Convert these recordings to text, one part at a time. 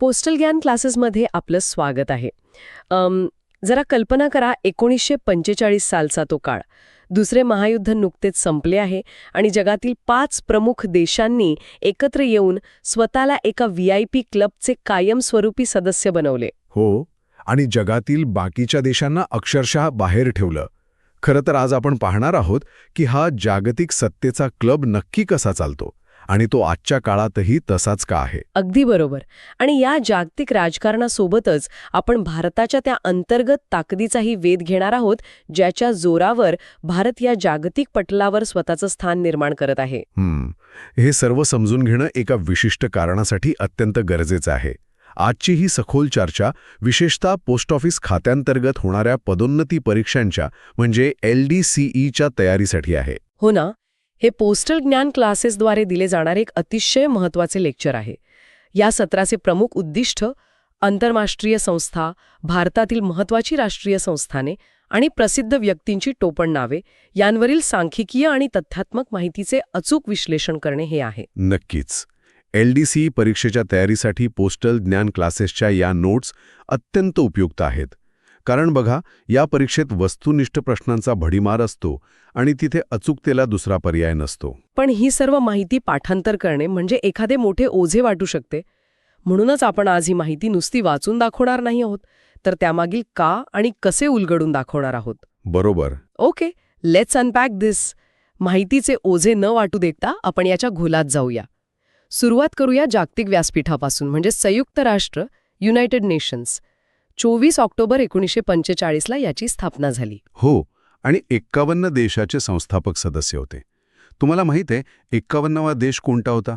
Postal ज्ञान क्लासेसमध्ये आपलं स्वागत आहे. जरा कल्पना करा 1945 सालचा तो काळ. दुसरे महायुद्ध नुकतेच संपले आहे आणि जगातील 5 प्रमुख देशांनी एकत्र येऊन स्वतःला एका VIP क्लबचे कायमस्वरूपी सदस्य बनवले. हो, आणि जगातील बाकीच्या देशांना अक्षरशः बाहेर ठेवलं. खरं तर आज आपण पाहणार आहोत की हा जागतिक सत्तेचा क्लब नक्की कसा चालतो आणि तो आजच्या काळातही तसाच का आहे. अगदी बरोबर. आणि या जागतिक राजकारणासोबतच आपण भारताच्या त्या अंतर्गत ताकदीचाही वेध घेणार आहोत, ज्याच्या जोरावर भारत या जागतिक पटलावर स्वतःचं स्थान निर्माण करत आहे. हे सर्व समजून घेणं एका विशिष्ट कारणासाठी अत्यंत गरजेचं आहे. आजची ही सखोल चर्चा विशेषतः पोस्ट ऑफिस खात्यांतर्गत होणाऱ्या पदोन्नती परीक्षांच्या म्हणजे LDCEच्या तयारीसाठी आहे. हो ना. हे पोस्टल ज्ञान क्लासेसद्वारे दिले जाणारे एक अतिशय महत्त्वाचे लेक्चर आहे. या सत्राचे प्रमुख उद्दिष्ट आंतरराष्ट्रीय संस्था, भारतातील महत्त्वाची राष्ट्रीय संस्थाने आणि प्रसिद्ध व्यक्तींची टोपण नावे यांवरील सांख्यिकीय आणि तथ्यात्मक माहितीचे अचूक विश्लेषण करणे हे आहे. नक्कीच. LDCE परीक्षेच्या तयारीसाठी पोस्टल ज्ञान क्लासेसच्या या नोट्स अत्यंत उपयुक्त आहेत. कारण बघा, या परीक्षेत वस्तुनिष्ठ प्रश्नांचा भडीमार असतो आणि तिथे अचूकतेला दुसरा पर्याय नसतो. पण ही सर्व माहिती पाठांतर करणे म्हणजे एखादे मोठे ओझे वाटू शकते. म्हणूनच आपण आज ही माहिती नुसती वाचून दाखवणार नाही आहोत, तर त्यामागील का आणि कसे उलगडून दाखवणार आहोत. बरोबर. ओके, लेट्स अनपॅक दिस. माहितीचे ओझे न वाटू देता आपण याच्या खोलात जाऊया. सुरुवात करूया जागतिक व्यासपीठापासून, म्हणजे संयुक्त राष्ट्र, युनायटेड नेशन्स. 24 ऑक्टोबर 1945ला याची स्थापना झाली. हो, आणि 51 देशाचे संस्थापक सदस्य होते. तुम्हाला माहित आहे 51वा देश कोणता होता?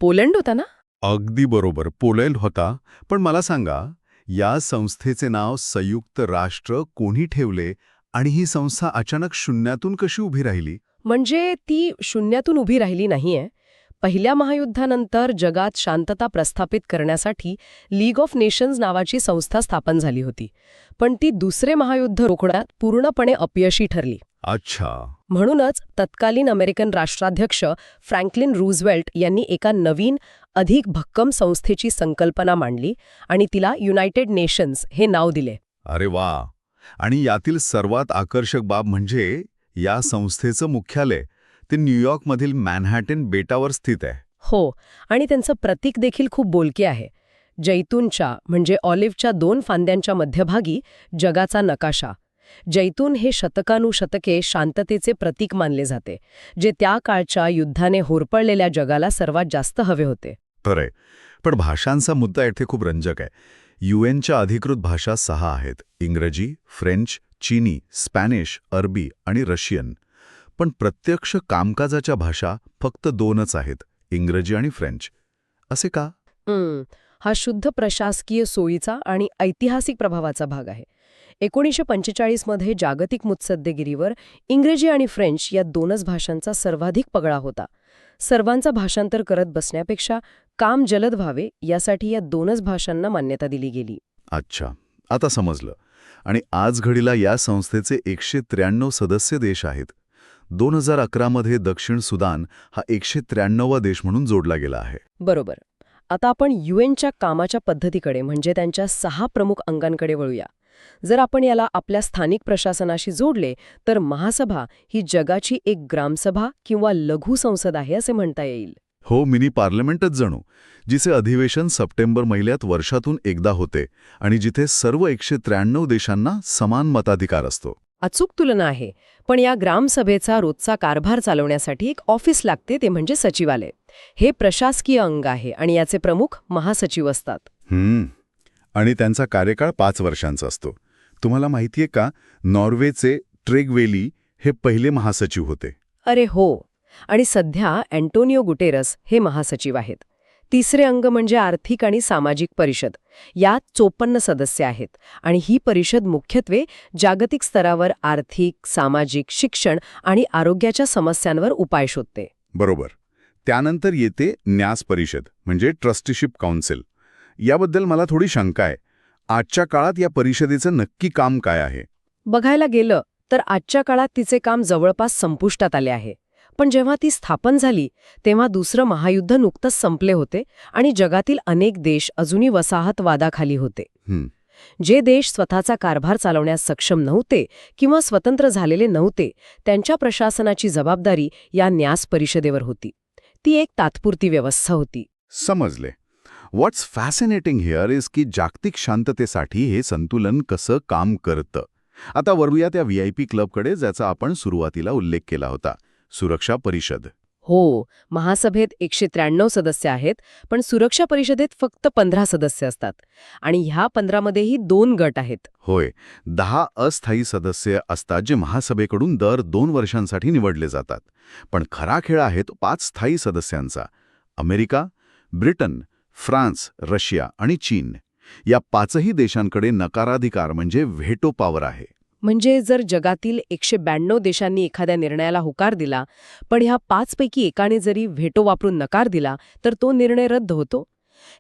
पोलंड होता ना? अगदी बरोबर, पोलंड होता. पण मला सांगा, या संस्थेचे नाव संयुक्त राष्ट्र कोणी ठेवले आणि ही संस्था अचानक शून्यातून कशी उभी राहिली? म्हणजे ती शून्यातून उभी राहिली नाहीये. पहिल्या महायुद्धानंतर जगात शांतता प्रस्थापित करण्यासाठी लीग ऑफ नेशन्स नावाची संस्था स्थापन झाली होती. पण ती दुसरे महायुद्ध रोखण्यात पूर्णपणे अपयशी ठरली. अच्छा. म्हणूनच तत्कालीन अमेरिकन राष्ट्राध्यक्ष फ्रँकलिन रूझवेल्ट यांनी एका नवीन, अधिक भक्कम संस्थेची संकल्पना मांडली आणि तिला युनायटेड नेशन्स हे नाव दिले. अरे वा. आणि यातील सर्वात आकर्षक बाब म्हणजे या संस्थेचं मुख्यालय ते न्यूयॉर्कमधील मॅनहॅटन बेटावर स्थित आहे. हो, आणि त्यांचं प्रतीक देखील खूप बोलके आहे. जैतूनच्या म्हणजे ऑलिव्हच्या 2 फांद्यांच्या मध्यभागी जगाचा नकाशा. जैतून हे शतकानुशतके शांततेचे प्रतीक मानले जाते, जे त्या काळच्या युद्धाने होरपळलेल्या जगाला सर्वात जास्त हवे होते. खरंय. पण भाषांचा मुद्दा येथे खूप रंजक आहे. UNच्या अधिकृत भाषा 6 आहेत: इंग्रजी, फ्रेंच, चीनी, स्पॅनिश, अरबी आणि रशियन. पण प्रत्यक्ष कामकाजाच्या भाषा फक्त 2च आहेत: इंग्रजी आणि फ्रेंच. असे का? हा शुद्ध प्रशासकीय सोयीचा आणि ऐतिहासिक प्रभावाचा भाग आहे. 1945 मध्ये जागतिक मुत्सद्देगिरीवर इंग्रजी आणि फ्रेंच या 2च भाषांचा सर्वाधिक पगडा होता. सर्वांचा भाषांतर करत बसण्यापेक्षा काम जलद व्हावे यासाठी या 2च भाषांना मान्यता दिली गेली. अच्छा, आता समजलं. आणि आज घडीला या संस्थेचे 193 सदस्य देश आहेत. 2011 मध्ये दक्षिण सुदान हा 193वा देश म्हणून जोडला गेला आहे. बरोबर. आता आपण UNच्या कामाच्या पद्धतीकडे, म्हणजे त्यांच्या 6 प्रमुख अंगांकडे वळूया. जर आपण याला आपल्या स्थानिक प्रशासनाशी जोडले तर महासभा ही जगाची एक ग्रामसभा किंवा लघु संसद आहे असे म्हणता येईल. हो, मिनी पार्लमेंटच जणू, जिचे अधिवेशन सप्टेंबर महिन्यात वर्षातून एकदा होते आणि जिथे सर्व 193 देशांना समान मताधिकार असतो. अचूक तुलना आहे. पण या ग्रामसभेचा रोजचा कारभार चालवण्यासाठी एक ऑफिस लागते, ते म्हणजे सचिवालय. हे प्रशासकीय अंग आहे आणि याचे प्रमुख महासचिव असतात. आणि त्यांचा कार्यकाळ 5 वर्षांचा असतो. तुम्हाला माहितीये का, नॉर्वेचे ट्रेगवेली हे पहिले महासचिव होते. अरे हो. आणि सध्या अँटोनियो गुटेरस हे महासचिव आहेत. तिसरे अंग म्हणजे आर्थिक आणि सामाजिक परिषद. यात 54 सदस्य आहेत आणि ही परिषद मुख्यत्वे जागतिक स्तरावर आर्थिक, सामाजिक, शिक्षण आणि आरोग्याच्या समस्यांवर उपाय शोधते. बरोबर. त्यानंतर येते न्यास परिषद म्हणजे ट्रस्टीशिप काउन्सिल. याबद्दल मला थोडी शंका आहे. आजच्या काळात या परिषदेचं नक्की काम काय आहे? बघायला गेलं तर आजच्या काळात तिचे काम जवळपास संपुष्टात आले आहे. पण जेव्हा ती स्थापन झाली तेव्हा दुसरं महायुद्ध नुकतंच संपले होते आणि जगातील अनेक देश अजूनही वसाहतवादाखाली होते. हं, जे देश स्वतःचा कारभार चालवण्यास सक्षम नव्हते किंवा स्वतंत्र झालेले नव्हते त्यांच्या प्रशासनाची जबाबदारी या न्यास परिषदेवर होती. ती एक तात्पुरती व्यवस्था होती. समजले. व्हॉट्स फॅसिनेटिंग हिअर इज की जागतिक शांततेसाठी हे संतुलन कसं काम करतं. आता वळूया त्या VIP क्लबकडे ज्याचा आपण सुरुवातीला उल्लेख केला होता, सुरक्षा परिषद. हो, महासभेत 193 सदस्य आहेत, पण सुरक्षा परिषदेत फक्त 15 सदस्य असतात. आणि ह्या 15 मध्येही 2 गट आहेत. होय, 10 अस्थायी सदस्य असतात जे महासभेकडून दर 2 वर्षांसाठी निवडले जातात. पण खरा खेळ आहे तो 5 स्थायी सदस्यांचा. अमेरिका, ब्रिटन, फ्रान्स, रशिया आणि चीन या 5ही देशांकडे नकाराधिकार म्हणजे व्हेटो पॉवर आहे. म्हणजे जर जगातील 192 देशांनी एखाद्या निर्णयाला होकार दिला, पण ह्या 5 पैकी एकाने जरी व्हेटो वापरून नकार दिला, तर तो निर्णय रद्द होतो.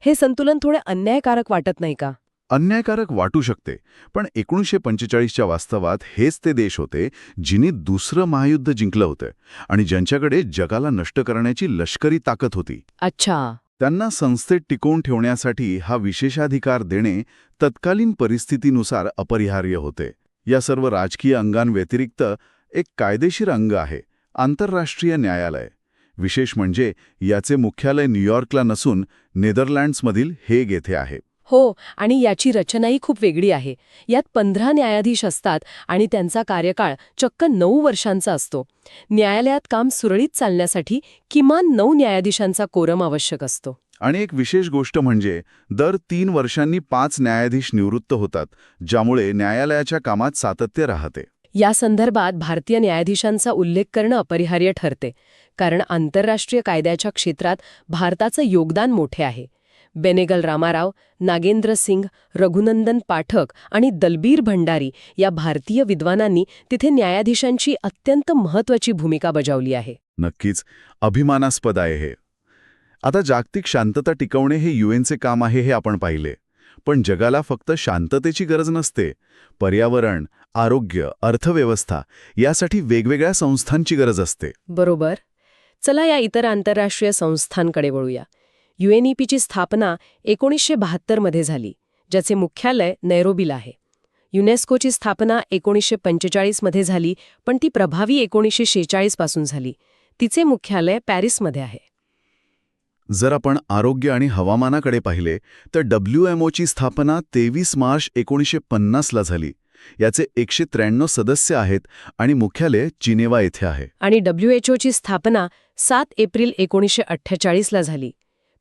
हे संतुलन थोडे अन्यायकारक वाटत नाही का? अन्यायकारक वाटू शकते, पण 1945च्या वास्तवात हेच ते देश होते जिनी दुसरं महायुद्ध जिंकलं होतं आणि ज्यांच्याकडे जगाला नष्ट करण्याची लष्करी ताकद होती. अच्छा. त्यांना संस्थेत टिकवून ठेवण्यासाठी हा विशेषाधिकार देणे तत्कालीन परिस्थितीनुसार अपरिहार्य होते. या सर्व राजकीय अंगांव्यतिरिक्त एक कायदेशीर अंग आहे, आंतरराष्ट्रीय न्यायालय. विशेष म्हणजे याचे मुख्यालय न्यूयॉर्कला नसून नेदरलँड्समधील हेग येथे आहे. हो, आणि याची रचनाही खूप वेगळी आहे. यात 15 न्यायाधीश असतात आणि त्यांचा कार्यकाळ चक्क 9 वर्षांचा असतो. न्यायालयात काम सुरळीत चालण्यासाठी किमान 9 न्यायाधीशांचा कोरम आवश्यक असतो. आणि एक विशेष गोष्ट म्हणजे दर 3 वर्षांनी 5 न्यायाधीश निवृत्त होतात, ज्यामुळे न्यायालयाच्या कामात सातत्य राहते. या संदर्भात भारतीय न्यायाधीशांचा उल्लेख करणं अपरिहार्य ठरते, कारण आंतरराष्ट्रीय कायद्याच्या क्षेत्रात भारताचं योगदान मोठे आहे. बेनेगल रामाराव, नागेंद्र सिंग, रघुनंदन पाठक आणि दलबीर भंडारी या भारतीय विद्वानांनी तिथे न्यायाधीशांची अत्यंत महत्त्वाची भूमिका बजावली आहे. नक्कीच अभिमानास्पद आहे हे. आता जागतिक शांतता टिकवणे हे UNचे काम आहे हे आपण पाहिले. पण जगाला फक्त शांततेची गरज नसते. पर्यावरण, आरोग्य, अर्थव्यवस्था यासाठी वेगवेगळ्या संस्थांची गरज असते. बरोबर. चला या इतर आंतरराष्ट्रीय संस्थांकडे वळूया. UNEPची स्थापना 1972 मध्ये झाली, ज्याचे मुख्यालय नैरोबीला आहे. युनेस्कोची स्थापना 1945 मध्ये झाली, पण ती प्रभावी 1946 पासून झाली. तिचे मुख्यालय पॅरिसमध्ये आहे. जर आपण आरोग्य आणि हवामानाकडे पाहिले तर WMOची स्थापना 23 मार्च 1950ला झाली. याचे 193 सदस्य आहेत आणि मुख्यालय जिनेवा येथे आहे. आणि WHOची स्थापना 7 एप्रिल 1948ला झाली.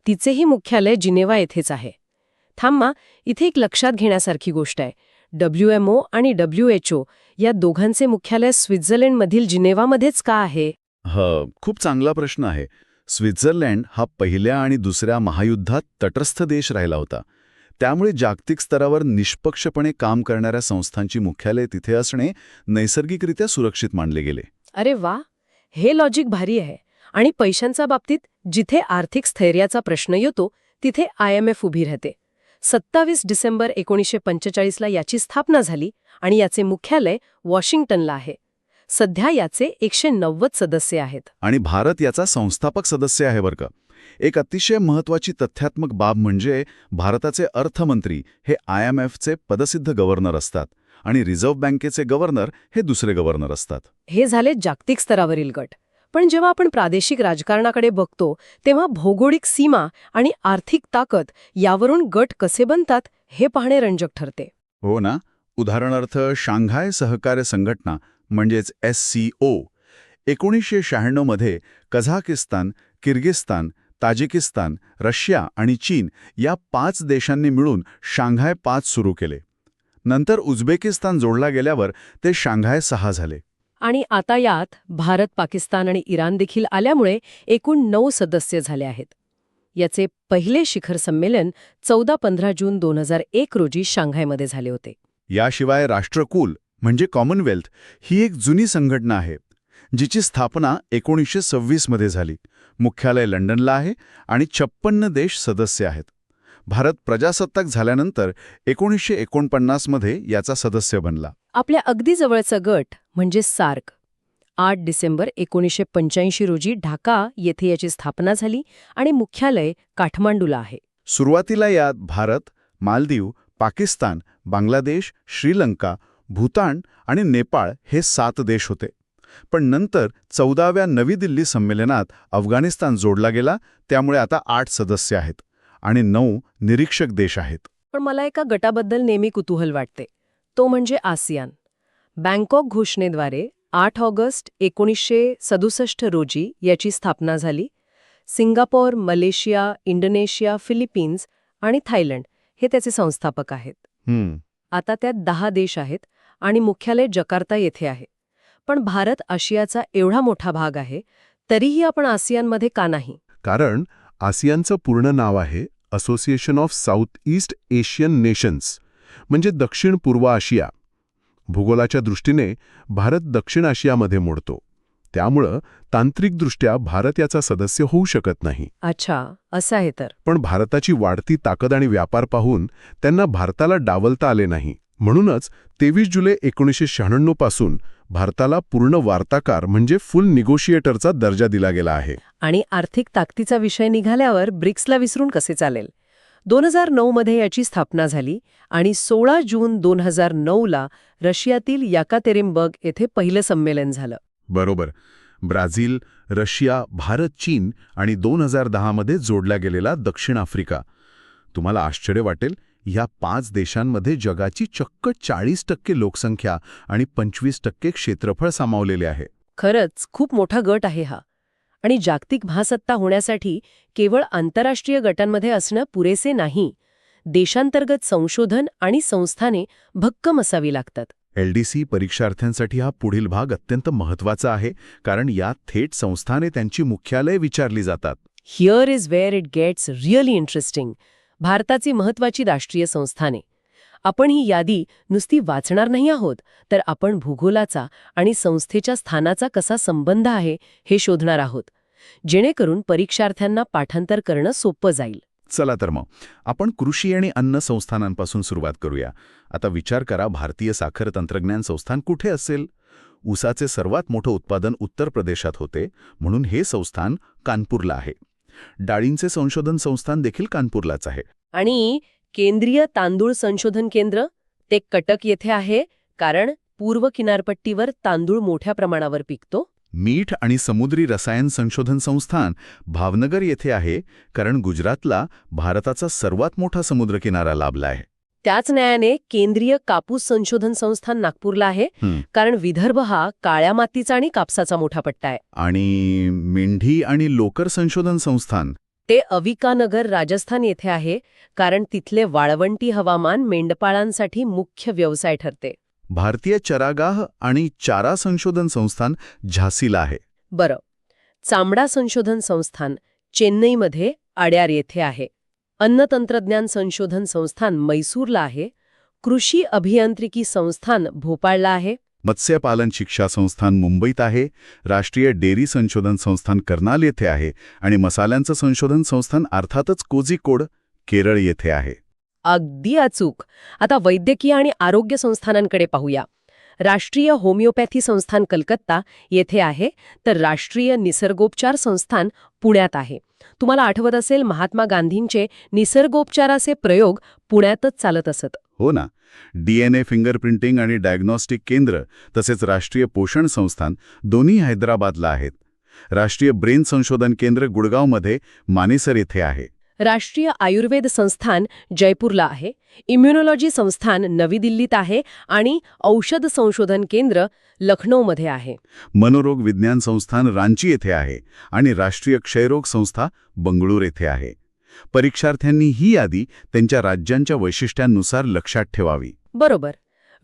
तिचेही मुख्यालय जिनेवा येथेच आहे. थांबा, इथे एक लक्षात घेण्यासारखी गोष्ट आहे. WMO आणि WHO या दोघांचे मुख्यालय स्वित्झर्लंडमधील जिनेवामध्येच का आहे? खूप चांगला प्रश्न आहे. स्वित्झर्लंड हा पहिल्या आणि दुसऱ्या महायुद्धात तटस्थ देश राहिला होता. त्यामुळे जागतिक स्तरावर निष्पक्षपणे काम करणाऱ्या संस्थांची मुख्यालय तिथे असणे नैसर्गिकरित्या सुरक्षित मानले गेले. अरे वा, हे लॉजिक भारी आहे. आणि पैशांच्या बाबतीत जिथे आर्थिक स्थैर्याचा प्रश्न येतो तिथे IMF उभी राहते. 27 डिसेंबर 1945ला याची स्थापना झाली आणि याचे मुख्यालय वॉशिंग्टनला आहे. सध्या याचे 190 सदस्य आहेत. आणि भारत याचा संस्थापक सदस्य आहे बरं का. एक अतिशय महत्त्वाची तथ्यात्मक बाब म्हणजे भारताचे अर्थमंत्री हे IMFचे पदसिद्ध गव्हर्नर असतात आणि रिझर्व्ह बँकेचे गव्हर्नर हे दुसरे गव्हर्नर असतात. हे झाले जागतिक स्तरावरील गट. पण जेव्हा आपण प्रादेशिक राजकारणाकडे बघतो तेव्हा भौगोलिक सीमा आणि आर्थिक ताकद यावरून गट कसे बनतात हे पाहणे रंजक ठरते. हो ना. उदाहरणार्थ शांघाय सहकार्य संघटना म्हणजेच SCO 1996 मध्ये कझाकिस्तान, किर्गिस्तान, ताजिकिस्तान, रशिया आणि चीन या 5 देशांनी मिळून शांघाय 5 सुरू केले. नंतर उझबेकिस्तान जोडला गेल्यावर ते शांघाय 6 झाले. आणि आता यात भारत, पाकिस्तान आणि इराण देखील आल्यामुळे एकूण 9 सदस्य झाले आहेत. याचे पहिले शिखर संमेलन 14-15 जून 2001 रोजी शांघायमध्ये झाले होते. याशिवाय राष्ट्रकुल म्हणजे कॉमनवेल्थ ही एक जुनी संघटना आहे, जिची स्थापना 1926 मध्ये झाली. मुख्यालय लंडनला आहे आणि 56 देश सदस्य आहेत. भारत प्रजासत्ताक झाल्यानंतर 1949 मध्ये याचा सदस्य बनला. आपल्या अगदी जवळचा गट म्हणजे सार्क. 8 डिसेंबर 1985 रोजी ढाका येथे याची स्थापना झाली आणि मुख्यालय काठमांडूला आहे. सुरुवातीला यात भारत, मालदीव, पाकिस्तान, बांगलादेश, श्रीलंका, भूतान आणि नेपाळ हे 7 देश होते. पण नंतर 14व्या नवी दिल्ली संमेलनात अफगाणिस्तान जोडला गेला, त्यामुळे आता 8 सदस्य आहेत आणि 9 निरीक्षक देश आहेत. पण मला एका गटाबद्दल नेहमी कुतूहल वाटते, तो म्हणजे आसियान. बँकॉक घोषणेद्वारे 8 ऑगस्ट 1967 रोजी याची स्थापना झाली. सिंगापोर, मलेशिया, इंडोनेशिया, फिलिपिन्स आणि थायलंड हे त्याचे संस्थापक आहेत. आता त्यात 10 देश आहेत आणि मुख्यालय जकार्ता येथे आहे. पण भारत आशियाचा एवढा मोठा भाग आहे, तरीही आपण आसियानमध्ये का नाही? कारण आसियानचं पूर्ण नाव आहे association of south east Asian nations, म्हणजे दक्षिण पूर्व आशिया. भूगोलाच्या दृष्टीने भारत दक्षिण आशियामध्ये मोडतो. त्यामुळं तांत्रिकदृष्ट्या भारत याचा सदस्य होऊ शकत नाही. अच्छा, असं आहे तर. पण भारताची वाढती ताकद आणि व्यापार पाहून त्यांना भारताला डावलता आले नाही. म्हणूनच 23 जुलै 1996 पासून भारताला पूर्ण वार्ताकार म्हणजे फुल निगोशिएटरचा दर्जा दिला गेला आहे. आणि आर्थिक ताकदीचा विषय निघाल्यावर ब्रिक्सला विसरून कसे चालेल? 2009 मध्ये याची स्थापना झाली आणि 16 जून 2009ला रशियातील याकातेरिनबर्ग येथे पहिलं संमेलन झालं. बरोबर. ब्राझील, रशिया, भारत, चीन आणि 2010 मध्ये जोडला गेलेला दक्षिण आफ्रिका. तुम्हाला आश्चर्य वाटेल, ह्या 5 देशांमध्ये जगाची चक्क 40% लोकसंख्या आणि 25% क्षेत्रफळ सामावलेले आहे. खरंच खूप मोठा गट आहे हा. आणि जागतिक महासत्ता होण्यासाठी केवळ आंतरराष्ट्रीय गटांमध्ये असणं पुरेसे नाही. देशांतर्गत संशोधन आणि संस्थाने भक्कम असावी लागतात. LDC परीक्षार्थ्यांसाठी हा पुढील भाग अत्यंत महत्त्वाचा आहे, कारण यात थेट संस्थाने त्यांची मुख्यालये विचारली जातात. Here is where it gets really interesting. भारताची महत्त्वाची राष्ट्रीय संस्थाने. आपण ही यादी नुसती वाचणार नाही आहोत, तर आपण भूगोलाचा आणि संस्थेच्या स्थानाचा कसा संबंध आहे हे शोधणार आहोत, जेणेकरून परीक्षार्थ्यांना पाठांतर करणं सोपं जाईल. चला तर मग आपण कृषी आणि अन्न संस्थानांपासून सुरुवात करूया. आता विचार करा, भारतीय साखर तंत्रज्ञान संस्थान कुठे असेल? ऊसाचे सर्वात मोठं उत्पादन उत्तर प्रदेशात होते, म्हणून हे संस्थान कानपूरला आहे. डाळींचे संशोधन संस्थान देखील कानपूरलाच आहे. आणि केंद्रीय तांदूळ संशोधन केंद्र ते कटक येथे आहे, कारण पूर्व किनारपट्टीवर तांदूळ मोठ्या प्रमाणावर पिकतो. मीठ आणि समुद्री रसायन संशोधन संस्थान भावनगर येथे आहे, कारण गुजरातला भारताचा सर्वात मोठा समुद्रकिनारा लाभला आहे. त्याच न्यायाने केंद्रीय कापूस संशोधन संस्थान नागपूरला आहे, कारण विदर्भ हा काळ्या मातीचा आणि कापसाचा मोठा पट्टा आहे. आणि मेंढी आणि लोकर संशोधन संस्थान ते अविकानगर राजस्थान येथे आहे, कारण तिथले वाळवंटी हवामान मेंढपाळांसाठी मुख्य व्यवसाय ठरते. भारतीय चरागाह आणि चारा संशोधन संस्थान झाशीला आहे. बरं, चामडा संशोधन संस्थान चेन्नईमध्ये अड्यार येथे आहे. अन्न तंत्रज्ञान संशोधन संस्थान मैसूरला आहे. कृषी अभियांत्रिकी संस्थान भोपाळला आहे. मत्स्यपालन शिक्षा संस्थान मुंबईत आहे. राष्ट्रीय डेअरी संशोधन संस्थान कर्नाल येथे आहे आणि मसाल्यांचं संशोधन संस्थान अर्थातच कोझिकोड केरळ येथे आहे. अगदी अचूक. आता वैद्यकीय आणि आरोग्य संस्थानांकडे पाहूया. राष्ट्रीय होमिओपॅथी संस्थान कलकत्ता येथे आहे, तर राष्ट्रीय निसर्गोपचार संस्थान पुण्यात आहे. तुम्हाला आठवत असेल, महात्मा गांधींचे निसर्गोपचाराचे प्रयोग पुण्यातच चालत असत. हो ना. DNA फिंगरप्रिंटिंग आणि डायग्नॉस्टिक केंद्र तसेच राष्ट्रीय पोषण संस्थान दोन्ही हैदराबादला आहेत. राष्ट्रीय ब्रेन संशोधन केंद्र गुडगावमध्ये मानेसर येथे आहे. राष्ट्रीय आयुर्वेद संस्थान जयपूरला आहे. इम्युनॉलॉजी संस्थान नवी दिल्लीत आहे आणि औषध संशोधन केंद्र लखनौमध्ये आहे. मनोरोग विज्ञान संस्थान रांची येथे आहे आणि राष्ट्रीय क्षयरोग संस्था बंगळूर येथे आहे. परीक्षार्थ्यांनी ही यादी त्यांच्या राज्यांच्या वैशिष्ट्यांनुसार लक्षात ठेवावी. बरोबर.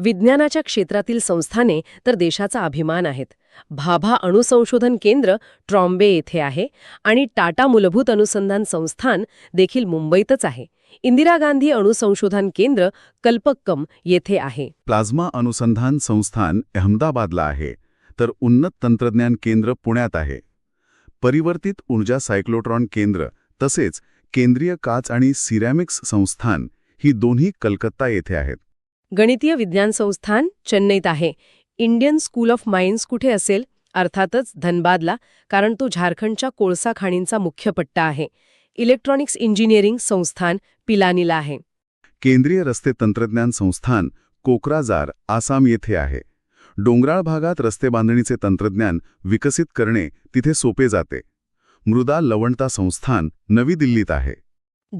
विज्ञानाच्या क्षेत्रातील संस्थाने तर देशाचा अभिमान आहेत. भाभा अणुसंशोधन केंद्र ट्रॉम्बे येथे आहे आणि टाटा मूलभूत अनुसंधान संस्थान देखील मुंबईतच आहे. इंदिरा गांधी अणुसंशोधन केंद्र कल्पक्कम येथे आहे. प्लाझ्मा अनुसंधान संस्थान अहमदाबादला आहे, तर उन्नत तंत्रज्ञान केंद्र पुण्यात आहे. परिवर्तित ऊर्जा सायक्लोट्रॉन केंद्र तसेच केंद्रीय काच आणि सिरॅमिक्स संस्थान ही दोन्ही कलकत्ता येथे आहेत. गणितीय विज्ञान संस्थान चेन्नईत आहे. इंडियन स्कूल ऑफ माइन्स कुठे असेल? अर्थातच धनबादला, कारण तो झारखंडच्या कोळसा खाणींचा मुख्य पट्टा आहे. इलेक्ट्रॉनिक्स इंजिनिअरिंग संस्थान पिलानीला आहे. केंद्रीय रस्ते तंत्रज्ञान संस्थान कोकराझार, आसाम येथे आहे. डोंगराळ भागात रस्ते बांधणीचे तंत्रज्ञान विकसित करणे तिथे सोपे जाते. मृदा लवणता संस्थान नवी दिल्लीत आहे.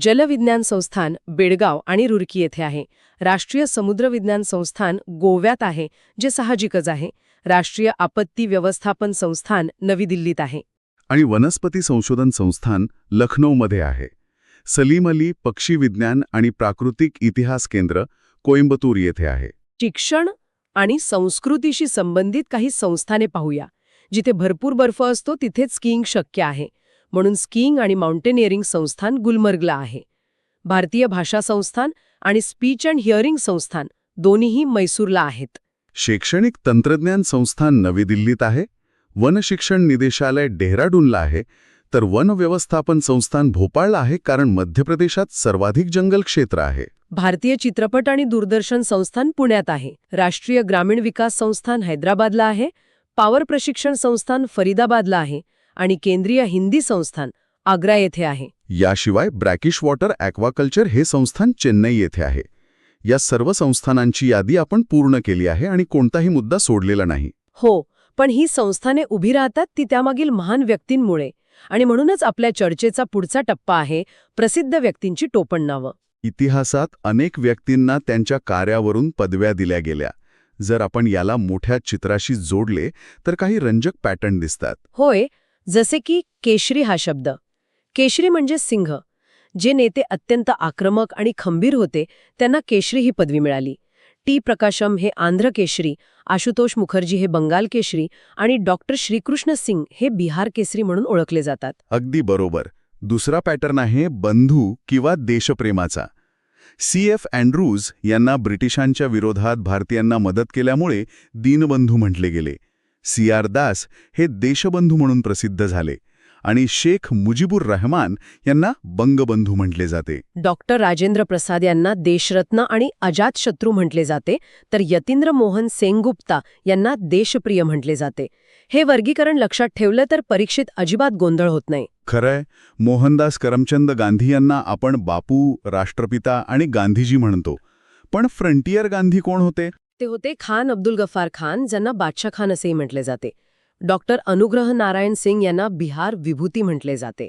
जलविज्ञान संस्थान बेडगाव आणि रुरकी येथे आहे. राष्ट्रीय समुद्र विज्ञान संस्थान गोव्यात आहे, जे साहजिकच आहे. राष्ट्रीय आपत्ती व्यवस्थापन संस्थान नवी दिल्लीत आहे. आणि वनस्पती संशोधन संस्थान लखनौमध्ये आहे. सलीम अली पक्षी विज्ञान आणि प्राकृतिक इतिहास केंद्र कोइंबतूर येथे आहे. शिक्षण आणि संस्कृतीशी संबंधित काही संस्थाने पाहूया. जिथे भरपूर बर्फ असतो तिथेच स्कीइंग शक्य आहे, म्हणून स्कीइंग आणि माउंटेनिअरिंग संस्थान गुलमर्गला आहे. भारतीय भाषा संस्थान आणि स्पीच अँड हिअरिंग संस्थान दोन्हीही मैसूरला आहेत. शैक्षणिक तंत्रज्ञान संस्थान नवी दिल्लीत आहे. वन शिक्षण निदेशालय डेहराडूनला आहे. तर वन व्यवस्थापन संस्थान भोपाळला आहे, कारण मध्य प्रदेशात सर्वाधिक जंगल क्षेत्र आहे. भारतीय चित्रपट आणि दूरदर्शन संस्थान पुण्यात आहे. राष्ट्रीय ग्रामीण विकास संस्थान हैदराबादला आहे. पॉवर प्रशिक्षण संस्थान फरीदाबादला आहे. आणि केंद्रीय हिंदी संस्थान आग्रा येथे आहे. याशिवाय ब्रॅकिश वॉटर ॲक्वाकल्चर हे संस्थान चेन्नई येथे आहे. या सर्व संस्थानांची यादी आपण पूर्ण केली आहे आणि कोणताही मुद्दा सोडलेला नाही. हो, पण ही संस्थाने उभी राहतात ती त्यामागील महान व्यक्तींमुळे. आणि म्हणूनच आपल्या चर्चेचा पुढचा टप्पा आहे प्रसिद्ध व्यक्तींची टोपण नावं. इतिहासात अनेक व्यक्तींना त्यांच्या कार्यावरून पदव्या दिल्या गेल्या. जर आपण याला मोठ्या चित्राशी जोडले तर काही रंजक पॅटर्न दिसतात. होय, जसे की केशरी हा शब्द. केशरी म्हणजे सिंह. जे नेते अत्यंत आक्रमक आणि खंबीर होते त्यांना केशरी ही पदवी मिळाली. टी प्रकाशम हे आंध्र केशरी, आशुतोष मुखर्जी हे बंगाल केशरी आणि डॉक्टर श्रीकृष्ण सिंग हे बिहार केसरी म्हणून ओळखले जातात. अगदी बरोबर. दुसरा पॅटर्न आहे बंधू किंवा देशप्रेमाचा. C.F. अँड्रूज यांना ब्रिटिशांच्या विरोधात भारतीयांना मदत केल्यामुळे दीनबंधू म्हटले गेले. C.R. दास हे देशबंधू म्हणून प्रसिद्ध झाले. आणि शेख मुजीबुर रहमान यांना बंगबंधू म्हटले जाते. डॉक्टर राजेंद्र प्रसाद यांना देशरत्न आणि अजातशत्रू म्हटले जाते, तर यतींद्र मोहन सेनगुप्ता यांना देशप्रिय म्हटले जाते. हे वर्गीकरण लक्षात ठेवलं तर परीक्षेत अजिबात गोंधळ होत नाही. खरंय, मोहनदास करमचंद गांधी यांना आपण बापू, राष्ट्रपिता आणि गांधीजी म्हणतो. पण फ्रंटियर गांधी कोण होते? ते होते खान अब्दुल गफ्फार खान, ज्यांना बादशाह खान असेही म्हटले जाते. डॉक्टर अनुग्रह नारायण सिंग यांना बिहार विभूती म्हटले जाते.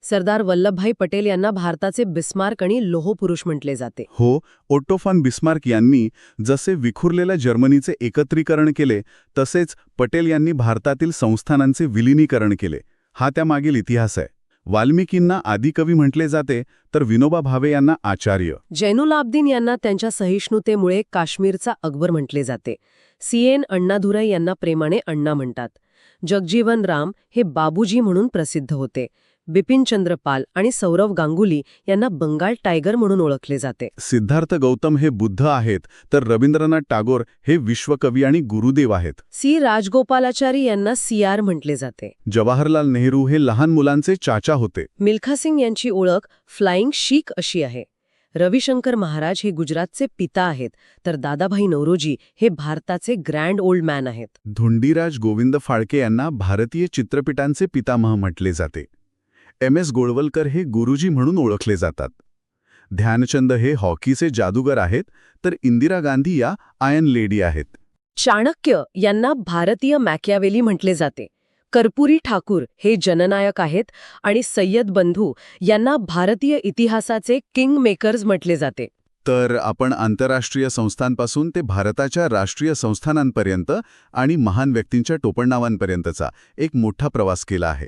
सरदार वल्लभभाई पटेल यांना भारताचे बिस्मार्क आणि लोहपुरुष म्हटले जाते. हो, ओट्टो फॉन बिस्मार्क यांनी जसे विखुरलेल्या जर्मनीचे एकत्रीकरण केले, तसेच पटेल यांनी भारतातील संस्थानांचे विलिनीकरण केले. हा त्यामागील इतिहास आहे. वाल्मिकींना आदिकवी म्हटले जाते, तर विनोबा भावे यांना आचार्य. जैनुलाब्दीन यांना त्यांच्या सहिष्णुतेमुळे काश्मीरचा अकबर म्हटले जाते. C.N. अण्णादुराई यांना प्रेमाने अण्णा म्हणतात. जगजीवन राम हे बाबूजी म्हणून प्रसिद्ध होते. बिपिनचंद्र पाल आणि सौरव गांगुली यांना बंगाल टायगर म्हणून ओळखले जाते. सिद्धार्थ गौतम हे बुद्ध आहेत, तर रवींद्रनाथ टागोर हे विश्वकवी आणि गुरुदेव आहेत. C. राजगोपालाचारी यांना CR म्हटले जाते. जवाहरलाल नेहरू हे लहान मुलांचे चाचा होते. मिल्खा सिंग यांची ओळख फ्लाइंग शीख अशी आहे. रविशंकर महाराज हे गुजरातचे पिता आहेत, तर दादाभाई नौरोजी हे भारताचे ग्रँड ओल्ड मॅन आहेत. धुंडीराज गोविंद फाळके यांना भारतीय चित्रपटांचे पितामह म्हटले जाते. MS गोळवलकर हे गुरुजी म्हणून ओळखले जातात. ध्यानचंद हे हॉकीचे जादूगर आहेत, तर इंदिरा गांधी या आयर्न लेडी आहेत. चाणक्य यांना भारतीय मॅकियावेली म्हटले जाते. कर्पुरी ठाकूर हे जननायक आहेत आणि सय्यद बंधू यांना भारतीय इतिहासाचे किंग मेकर्स म्हटले जाते. तर आपण आंतरराष्ट्रीय संस्थांपासून ते भारताच्या राष्ट्रीय संस्थानांपर्यंत आणि महान व्यक्तींच्या टोपणनावांपर्यंतचा एक मोठा प्रवास केला आहे.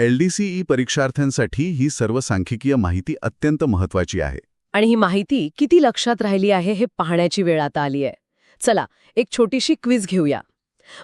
LDCE परीक्षार्थ्यांसाठी ही सर्व सांख्यिकीय माहिती अत्यंत महत्त्वाची आहे. आणि ही माहिती किती लक्षात राहिली आहे हे पाहण्याची वेळ आता आली आहे. चला, एक छोटीशी क्विज घेऊया.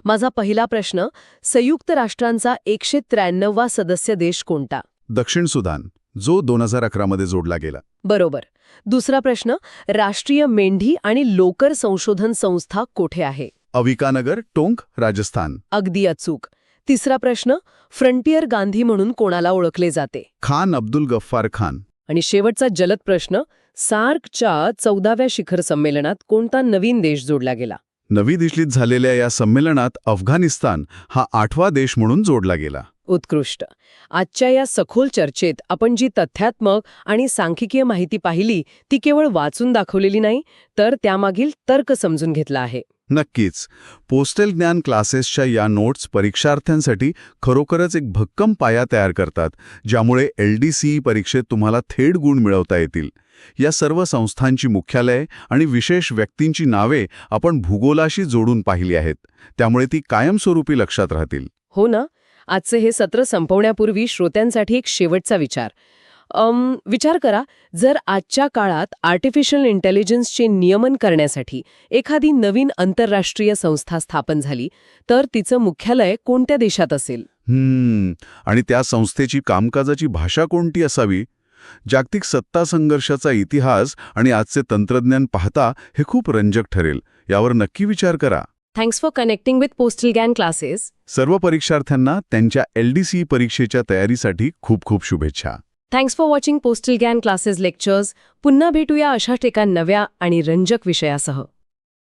माझा पहिला प्रश्न, संयुक्त राष्ट्रांचा 193वा सदस्य देश कोणता? दक्षिण सुदान, जो 2011 मध्ये जोडला गेला. बरोबर. दुसरा प्रश्न, राष्ट्रीय मेंढी आणि लोकर संशोधन संस्था कोठे आहे? अविकानगर, टोंक, राजस्थान. अगदी अचूक. तिसरा प्रश्न, फ्रंटियर गांधी म्हणून कोणाला ओळखले जाते? खान अब्दुल गफ्फार खान. आणि शेवटचा जलद प्रश्न, सार्कच्या 14व्या शिखर संमेलनात कोणता नवीन देश जोडला गेला? नवी दिल्लीत झालेल्या या संमेलनात अफगाणिस्तान हा 8वा देश म्हणून जोडला गेला. उत्कृष्ट. आजच्या या सखोल चर्चेत आपण जी तथ्यात्मक आणि सांख्यिकीय माहिती पाहिली ती केवळ वाचून दाखवलेली नाही, तर त्यामागील तर्क समजून घेतला आहे. नक्कीच. पोस्टल ज्ञान क्लासेसच्या या नोट्स परीक्षार्थ्यांसाठी खरोखरच एक भक्कम पाया तयार करतात, ज्यामुळे LDCE परीक्षेत तुम्हाला थेट गुण मिळवता येतील. या सर्व संस्थांची मुख्यालये आणि विशेष व्यक्तींची नावे आपण भूगोलाशी जोडून पाहिली आहेत, त्यामुळे ती कायमस्वरूपी लक्षात राहतील. हो ना. आजचे हे सत्र संपवण्यापूर्वी श्रोत्यांसाठी एक शेवटचा विचार. विचार करा, जर आजच्या काळात आर्टिफिशियल इंटेलिजन्सचे नियमन करण्यासाठी एखादी नवीन आंतरराष्ट्रीय संस्था स्थापन झाली, तर तिचं मुख्यालय कोणत्या देशात असेल? आणि त्या संस्थेची कामकाजाची भाषा कोणती असावी? जागतिक सत्ता संघर्षाचा इतिहास आणि आजचे तंत्रज्ञान पाहता हे खूप रंजक ठरेल. यावर नक्की विचार करा. Thanks for connecting with postal ज्ञान क्लासेस. सर्व परीक्षार्थ्यांना त्यांच्या LDCE परीक्षेच्या तयारीसाठी खूप खूप शुभेच्छा. थँक्स फॉर वॉचिंग पोस्टल ज्ञान क्लासेस लेक्चर्स. पुन्हा भेटूया अशाच एका नव्या आणि रंजक विषयासह.